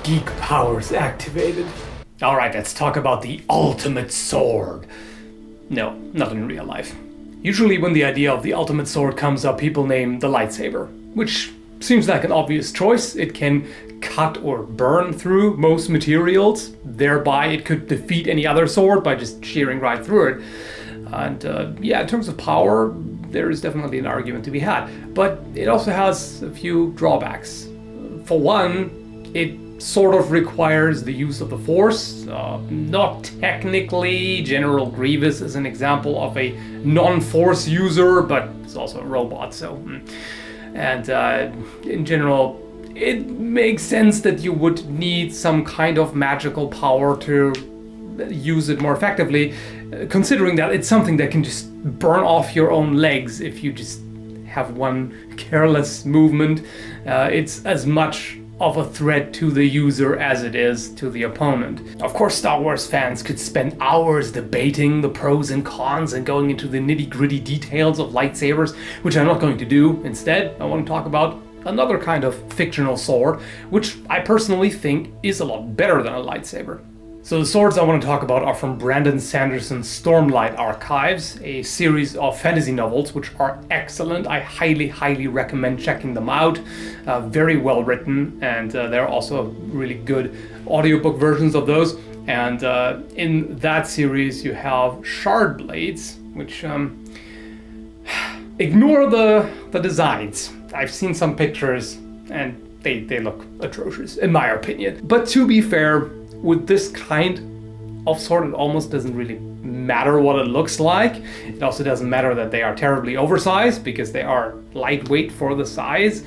Geek powers activated. Alright, let's talk about the ultimate sword. No, not in real life. Usually when the idea of the ultimate sword comes up, people name the lightsaber, which seems like an obvious choice. It can cut or burn through most materials, thereby it could defeat any other sword by just shearing right through it. And in terms of power, there is definitely an argument to be had. But it also has a few drawbacks. For one, it sort of requires the use of the Force. Not technically. General Grievous is an example of a non-Force user, but it's also a robot, so... And in general, it makes sense that you would need some kind of magical power to use it more effectively, considering that it's something that can just burn off your own legs if you just have one careless movement. It's as much of a threat to the user as it is to the opponent. Of course, Star Wars fans could spend hours debating the pros and cons and going into the nitty-gritty details of lightsabers, which I'm not going to do. Instead, I want to talk about another kind of fictional sword, which I personally think is a lot better than a lightsaber. So the swords I want to talk about are from Brandon Sanderson's Stormlight Archives, a series of fantasy novels which are excellent. I highly recommend checking them out. Very well written, and there are also really good audiobook versions of those. And in that series you have Shardblades, which ignore the designs. I've seen some pictures and they look atrocious in my opinion. But to be fair, with this kind of sword, it almost doesn't really matter what it looks like. It also doesn't matter that they are terribly oversized because they are lightweight for the size.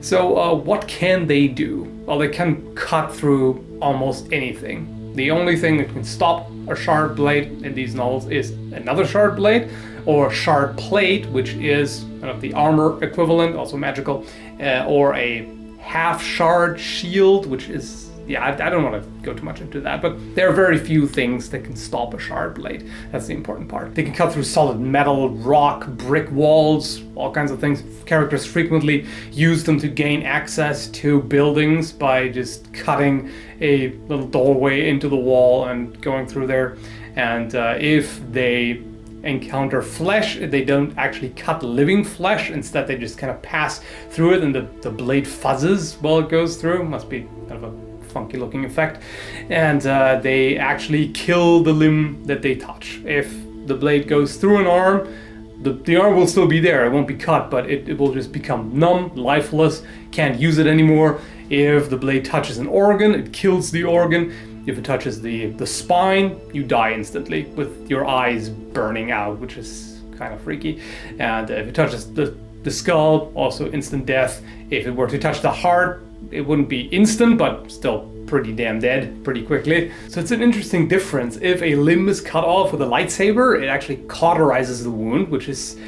So what can they do? Well, they can cut through almost anything. The only thing that can stop a shard blade in these novels is another shard blade, or shard plate, which is kind of the armor equivalent, also magical, or a half shard shield, which is... I don't want to go too much into that, but there are very few things that can stop a shard blade. That's the important part. They can cut through solid metal, rock, brick walls, all kinds of things. Characters frequently use them to gain access to buildings by just cutting a little doorway into the wall and going through there. And if they encounter flesh, they don't actually cut living flesh. Instead, they just kind of pass through it, and the blade fuzzes while it goes through. Must be kind of a funky looking effect, and they actually kill the limb that they touch. If the blade goes through an arm, the arm will still be there. It won't be cut, but it will just become numb, lifeless, can't use it anymore. If the blade touches an organ, it kills the organ. If it touches the spine, you die instantly with your eyes burning out, which is kind of freaky. And if it touches the skull, also instant death. If it were to touch the heart, it wouldn't be instant, but still pretty damn dead pretty quickly. So it's an interesting difference. If a limb is cut off with a lightsaber, it actually cauterizes the wound, which is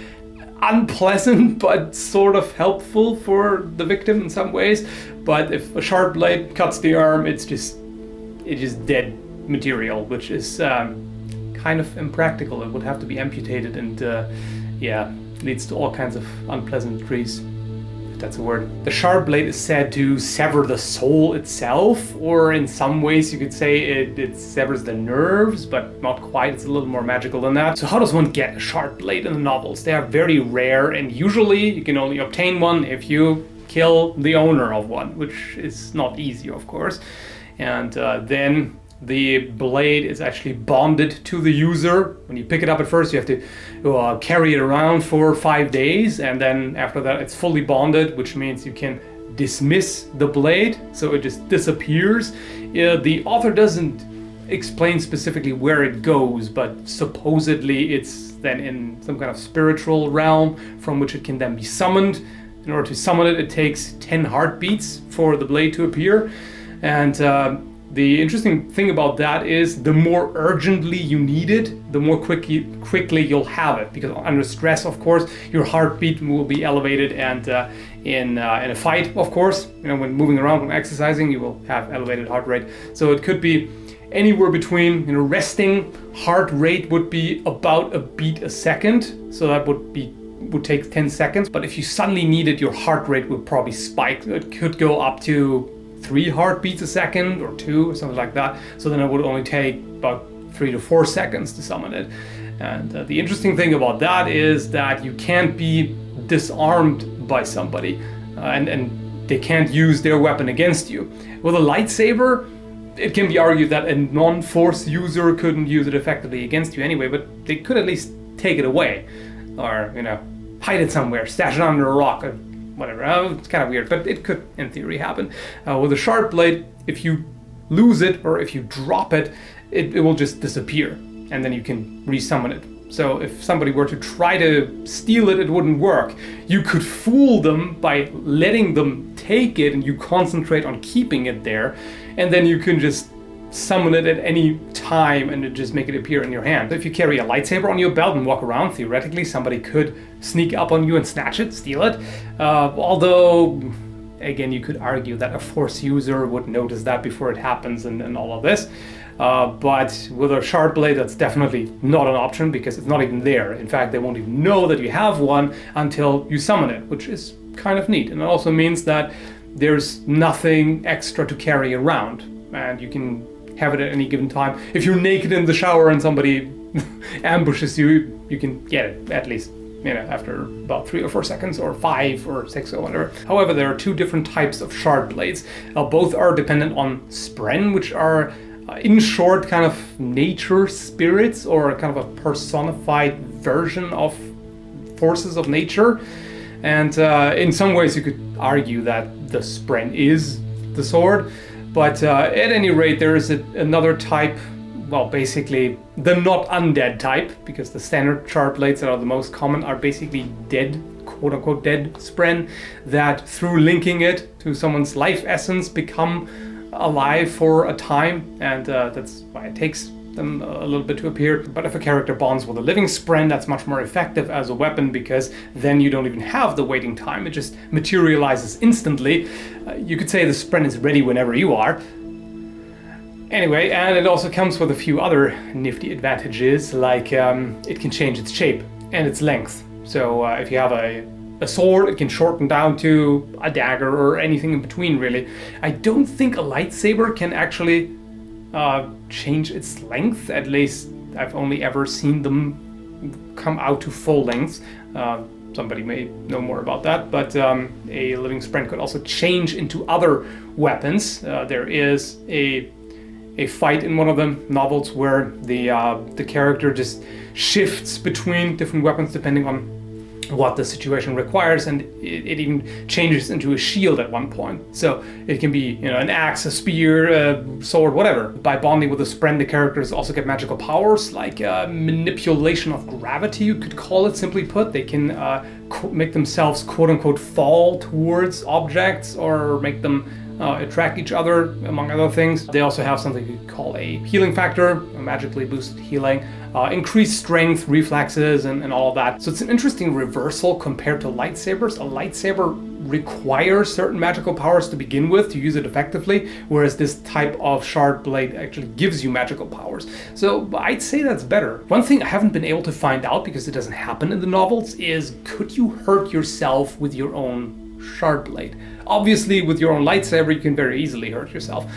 unpleasant but sort of helpful for the victim in some ways. But if a sharp blade cuts the arm, it's just dead material, which is kind of impractical. It would have to be amputated, and leads to all kinds of unpleasantries. That's a word. The sharp blade is said to sever the soul itself, or in some ways you could say it severs the nerves, but not quite. It's a little more magical than that. So how does one get a sharp blade in the novels? They are very rare, and usually you can only obtain one if you kill the owner of one, which is not easy, of course. And then the blade is actually bonded to the user. When you pick it up at first, you have to carry it around for 5 days, and then after that it's fully bonded, which means you can dismiss the blade, so it just disappears. The author doesn't explain specifically where it goes, but supposedly it's then in some kind of spiritual realm from which it can then be summoned. In order to summon it, it takes 10 heartbeats for the blade to appear. And the interesting thing about that is the more urgently you need it, the more quickly you'll have it. Because under stress, of course, your heartbeat will be elevated, and in a fight, of course, when moving around, when exercising, you will have elevated heart rate. So it could be anywhere between, resting heart rate would be about a beat a second. So that would take 10 seconds. But if you suddenly need it, your heart rate would probably spike. It could go up to 3 heartbeats a second or 2 or something like that. So then it would only take about 3 to 4 seconds to summon it. And the interesting thing about that is that you can't be disarmed by somebody and they can't use their weapon against you. With a lightsaber, it can be argued that a non-force user couldn't use it effectively against you anyway, but they could at least take it away or, hide it somewhere, stash it under a rock or whatever. It's kind of weird, but it could in theory happen. With a Shardblade, if you lose it or if you drop it, it will just disappear and then you can resummon it. So if somebody were to try to steal it, it wouldn't work. You could fool them by letting them take it and you concentrate on keeping it there, and then you can just summon it at any time and just make it appear in your hand. If you carry a lightsaber on your belt and walk around, theoretically somebody could sneak up on you and snatch it, steal it. Although, again, you could argue that a Force user would notice that before it happens and all of this. But with a Shardblade, that's definitely not an option because it's not even there. In fact, they won't even know that you have one until you summon it, which is kind of neat. And it also means that there's nothing extra to carry around and you can have it at any given time. If you're naked in the shower and somebody ambushes you, you can get it at least after about 3 or 4 seconds or 5 or 6 or whatever. However, there are 2 different types of Shardblades. Both are dependent on Spren, which are in short kind of nature spirits or kind of a personified version of forces of nature. And in some ways you could argue that the Spren is the sword, but at any rate there is another type, well, basically the not undead type, because the standard Shardblades that are the most common are basically dead, quote-unquote dead Spren, that through linking it to someone's life essence become alive for a time, and that's why it takes them a little bit to appear. But if a character bonds with a living Spren, that's much more effective as a weapon because then you don't even have the waiting time, it just materializes instantly. You could say the Spren is ready whenever you are. Anyway, and it also comes with a few other nifty advantages, like it can change its shape and its length. So if you have a sword, it can shorten down to a dagger or anything in between, really. I don't think a lightsaber can actually change its length. At least I've only ever seen them come out to full length. Somebody may know more about that, but a living Spren could also change into other weapons. There is a fight in one of the novels where the character just shifts between different weapons depending on what the situation requires, and it even changes into a shield at one point. So it can be an axe, a spear, a sword, whatever. By bonding with a Spren, the characters also get magical powers like manipulation of gravity, you could call it, simply put. They can make themselves quote-unquote fall towards objects or make them attract each other, among other things. They also have something you could call a healing factor, a magically boosted healing, increased strength, reflexes, and all of that. So it's an interesting reversal compared to lightsabers. A lightsaber requires certain magical powers to begin with to use it effectively, whereas this type of Shardblade actually gives you magical powers. So I'd say that's better. One thing I haven't been able to find out, because it doesn't happen in the novels, is could you hurt yourself with your own Shardblade? Obviously, with your own lightsaber, you can very easily hurt yourself.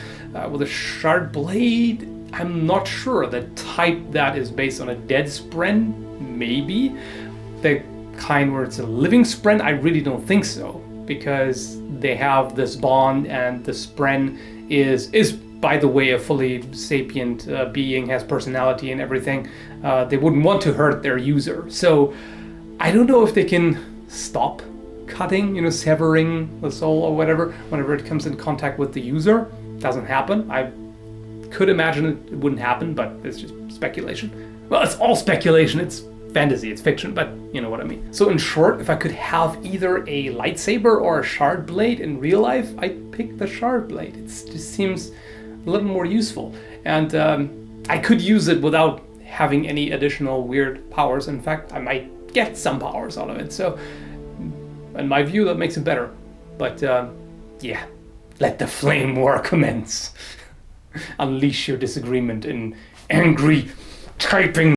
With a Shardblade, I'm not sure. The type that is based on a dead Spren, maybe. The kind where it's a living Spren, I really don't think so, because they have this bond, and the Spren is by the way, a fully sapient being, has personality and everything. They wouldn't want to hurt their user. So I don't know if they can stop cutting, severing the soul or whatever, whenever it comes in contact with the user. Doesn't happen. I could imagine it wouldn't happen, but it's just speculation. Well, it's all speculation. It's fantasy, it's fiction, but you know what I mean. So in short, if I could have either a lightsaber or a Shardblade in real life, I'd pick the Shardblade. It just seems a little more useful. And I could use it without having any additional weird powers. In fact, I might get some powers out of it. So in my view, that makes it better. But yeah, let the flame war commence. Unleash your disagreement in angry typing.